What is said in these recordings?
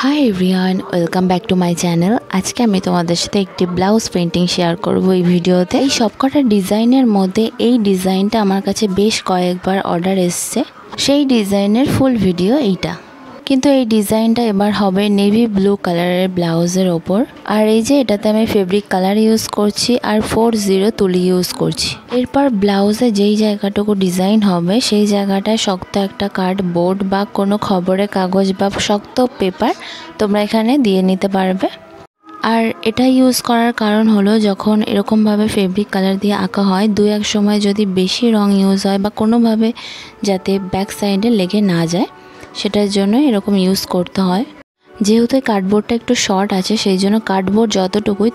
Hi everyone, welcome back to my channel. আজকে আমি তোমাদের সাথে একটি ব্লাউজ পেন্টিং শেয়ার করব এই ভিডিওতে। এই সবকটা ডিজাইনের মধ্যে এই ডিজাইনটা আমার কাছে বেশ কয়েকবার অর্ডার এসছে। সেই ডিজাইনের ফুল ভিডিও এইটা, কিন্তু এই ডিজাইনটা এবার হবে নেভি ব্লু কালারের ব্লাউজের ওপর। আর এই যে এটাতে আমি ফেব্রিক কালার ইউজ করছি আর 40 তুলি ইউজ করছি। এরপর ব্লাউজে যেই জায়গাটুকু ডিজাইন হবে সেই জায়গাটায় শক্ত একটা কার্ডবোর্ড বা কোনো খবরের কাগজ বা শক্ত পেপার তোমরা এখানে দিয়ে নিতে পারবে। আর এটা ইউজ করার কারণ হলো, যখন এরকমভাবে ফেব্রিক কালার দিয়ে আঁকা হয়, দু এক সময় যদি বেশি রং ইউজ হয় বা কোনোভাবে যাতে ব্যাক সাইডে লেগে না যায়, সেটার জন্য এরকম ইউজ করতে হয়। যেহেতু এই কার্ডবোর্ডটা একটু শর্ট আছে, সেই জন্য কার্ডবোর্ড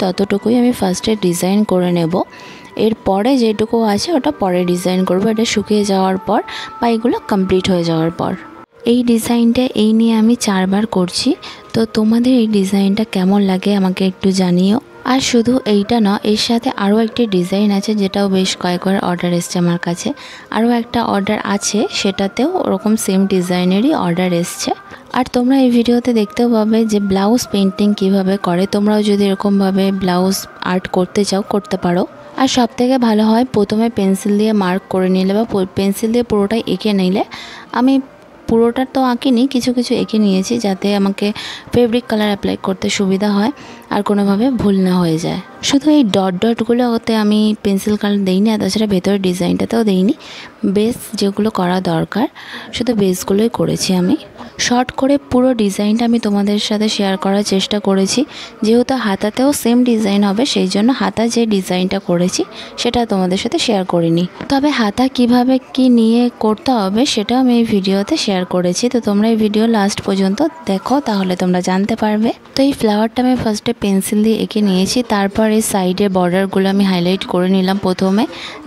ততটুকুই আমি ফার্স্টে ডিজাইন করে নেব। এরপরে যেটুকু আছে ওটা পরে ডিজাইন করব, এটা শুকিয়ে যাওয়ার পর বা এগুলো কমপ্লিট হয়ে যাওয়ার পর। এই ডিজাইনটা এই নিয়ে আমি 4 বার করছি। তো তোমাদের এই ডিজাইনটা কেমন লাগে আমাকে একটু জানিও। আর শুধু এইটা না, এর সাথে আরও একটি ডিজাইন আছে যেটাও বেশ কয়েকবার অর্ডার এসছে আমার কাছে। আরও একটা অর্ডার আছে, সেটাতেও ওরকম সেম ডিজাইনেরই অর্ডার এসছে। আর তোমরা এই ভিডিওতে দেখতেও পাবে যে ব্লাউজ পেন্টিং কিভাবে করে। তোমরাও যদি এরকমভাবে ব্লাউজ আর্ট করতে চাও, করতে পারো। আর সবথেকে ভালো হয় প্রথমে পেন্সিল দিয়ে মার্ক করে নিলে বা পেন্সিল দিয়ে পুরোটাই এঁকে নিলে। আমি পুরোটা তো আঁকিনি, কিছু কিছু এঁকে নিয়েছি যাতে আমাকে ফেব্রিক কালার অ্যাপ্লাই করতে সুবিধা হয় আর কোনোভাবে ভুল না হয়ে যায়। শুধু এই ডটগুলোতে আমি পেন্সিল কালার দিইনি, আর তাছাড়া ভেতরের ডিজাইনটাতেও দিইনি। বেস যেগুলো করা দরকার শুধু বেসগুলোই করেছি আমি। শর্ট করে পুরো ডিজাইনটা আমি তোমাদের সাথে শেয়ার করার চেষ্টা করেছি। যেহেতু হাতাতেও সেম ডিজাইন হবে, সেই জন্য হাতা যে ডিজাইনটা করেছি সেটা তোমাদের সাথে শেয়ার করিনি। তবে হাতা কিভাবে কি নিয়ে করতে হবে সেটাও আমি এই ভিডিওতে শেয়ার করেছি। তো তোমরা এই ভিডিও লাস্ট পর্যন্ত দেখো, তাহলে তোমরা জানতে পারবে। তো এই ফ্লাওয়ারটা আমি ফার্স্টে পেন্সিল দিয়ে এঁকে নিয়েছি, তারপর এই সাইডের বর্ডারগুলো আমি হাইলাইট করে নিলাম প্রথমে,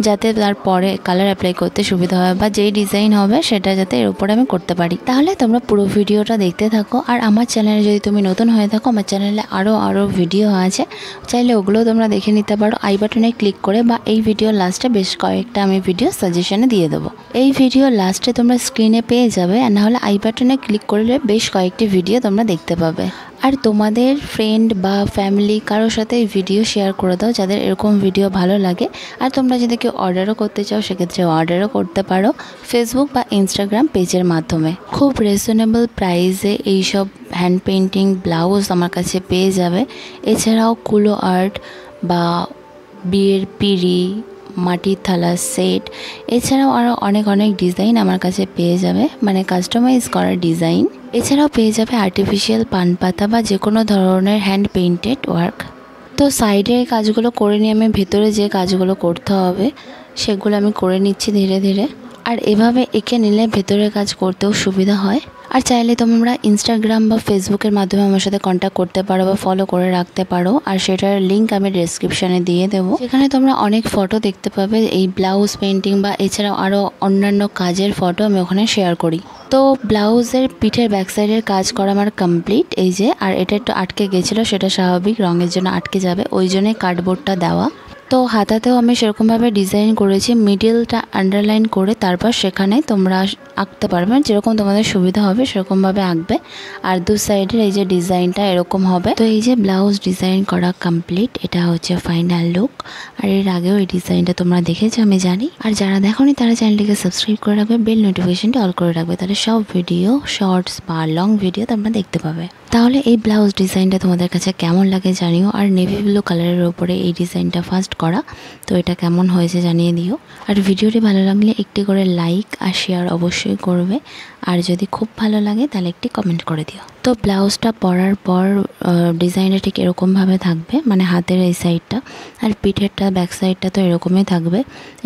যাতে তারপরে কালার অ্যাপ্লাই করতে সুবিধা হয় বা যেই ডিজাইন হবে সেটা যাতে এর উপরে আমি করতে পারি। তাহলে তোমরা পুরো ভিডিওটা দেখতে থাকো। আর আমার চ্যানেলে যদি তুমি নতুন হয়ে থাকো, আমার চ্যানেলে আরও ভিডিও আছে, চাইলে ওগুলো তোমরা দেখে নিতে পারো আই বাটনে ক্লিক করে, বা এই ভিডিওর লাস্টে বেশ কয়েকটা আমি ভিডিও সাজেশনে দিয়ে দেবো। এই ভিডিওর লাস্টে তোমরা স্ক্রিনে পেয়ে যাবে, আর নাহলে আই বাটনে ক্লিক করলে বেশ কয়েকটি ভিডিও তোমরা দেখতে পাবে। আর তোমাদের ফ্রেন্ড বা ফ্যামিলি কারোর সাথে এই ভিডিও শেয়ার করে দাও যাদের এরকম ভিডিও ভালো লাগে। আর তোমরা যদি কেউ অর্ডারও করতে চাও, সেক্ষেত্রে অর্ডারও করতে পারো ফেসবুক বা ইনস্টাগ্রাম পেজের মাধ্যমে। খুব রিজনেবল প্রাইসে এইসব হ্যান্ড পেন্টিং ব্লাউজ আমার কাছে পেয়ে যাবে। এছাড়াও কুলো আর্ট বা বিয়ের পিঁড়ি, মাটির থালা সেট, এছাড়াও আরও অনেক ডিজাইন আমার কাছে পেয়ে যাবে, মানে কাস্টমাইজ করার ডিজাইন। এছাড়াও পেয়ে যাবে আর্টিফিশিয়াল পান পাতা বা যে কোনো ধরনের হ্যান্ড পেইন্টেড ওয়ার্ক। তো সাইডের কাজগুলো করে নিয়ে আমি ভেতরে যে কাজগুলো করতে হবে সেগুলো আমি করে নিচ্ছি ধীরে ধীরে। আর এভাবে এঁকে নিলে ভেতরের কাজ করতেও সুবিধা হয়। আর চাইলে তোমরা ইনস্টাগ্রাম বা ফেসবুকের মাধ্যমে আমার সাথে কন্ট্যাক্ট করতে পারো বা ফলো করে রাখতে পারো, আর সেটার লিঙ্ক আমি ডেসক্রিপশানে দিয়ে দেবো। এখানে তোমরা অনেক ফটো দেখতে পাবে এই ব্লাউজ পেন্টিং বা এছাড়াও আরও অন্যান্য কাজের ফটো আমি ওখানে শেয়ার করি। তো ব্লাউজের পিঠের ব্যাক সাইডের কাজ করা আমার কমপ্লিট। এই যে, আর এটা একটু আটকে গেছিলো, সেটা স্বাভাবিক, রঙের জন্য আটকে যাবে, ওই জন্যই কার্ডবোর্ডটা দেওয়া। তো হাতাতেও আমি সেরকমভাবে ডিজাইন করেছি, মিডিলটা আন্ডারলাইন করে তারপর সেখানে তোমরা আঁকতে পারবে, যেরকম তোমাদের সুবিধা হবে সেরকমভাবে আঁকবে। আর দু সাইডের এই যে ডিজাইনটা এরকম হবে। তো এই যে ব্লাউজ ডিজাইন করা কমপ্লিট, এটা হচ্ছে ফাইনাল লুক। আর এর আগেও এই ডিজাইনটা তোমরা দেখেছো আমি জানি। আর যারা দেখোনি তারা চ্যানেলটিকে সাবস্ক্রাইব করে রাখবে, বেল নোটিফিকেশনটা অল করে রাখবে, তাহলে সব ভিডিও শর্টস বা লং ভিডিও তোমরা দেখতে পাবে। তাহলে এই ব্লাউজ ডিজাইনটা তোমাদের কাছে কেমন লাগে জানিও। আর নেভি ব্লু কালারের ওপরে এই ডিজাইনটা ফার্স্ট করা, তো এটা কেমন হয়েছে জানিয়ে দিও। আর ভিডিওটি ভালো লাগলে একটি করে লাইক আর শেয়ার অবশ্যই করবে। আর যদি খুব ভালো লাগে তাহলে একটি কমেন্ট করে দিও। তো ব্লাউজটা পরার পর ডিজাইনটা ঠিক এরকমভাবে থাকবে, মানে হাতের এই সাইডটা, আর পিঠেরটা ব্যাক সাইডটা তো এরকমই থাকবে।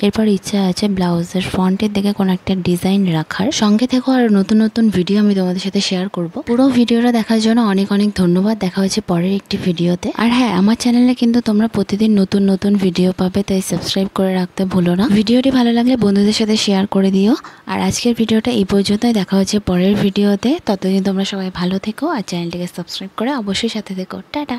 এরপর ইচ্ছা আছে ব্লাউজের ফ্রন্টের দিকে কোনো একটা ডিজাইন রাখার। সঙ্গে থেকেও আর নতুন ভিডিও আমি তোমাদের সাথে শেয়ার করব। পুরো ভিডিওটা দেখার জন্য অনেক ধন্যবাদ। দেখা হচ্ছে পরের একটি ভিডিওতে। আর হ্যাঁ, আমার চ্যানেলে কিন্তু তোমরা প্রতিদিন নতুন ভিডিও পাবে, তাই সাবস্ক্রাইব করে রাখতে ভুলো না। ভিডিওটি ভালো লাগলে বন্ধুদের সাথে শেয়ার করে দিও। আর আজকের ভিডিওটা এই পর্যন্তই, দেখা হচ্ছে পরের ভিডিওতে। ততদিন তোমরা সবাই ভালো থেকো আর চ্যানেলটিকে সাবস্ক্রাইব করে অবশ্যই সাথে থেকো। টাটা।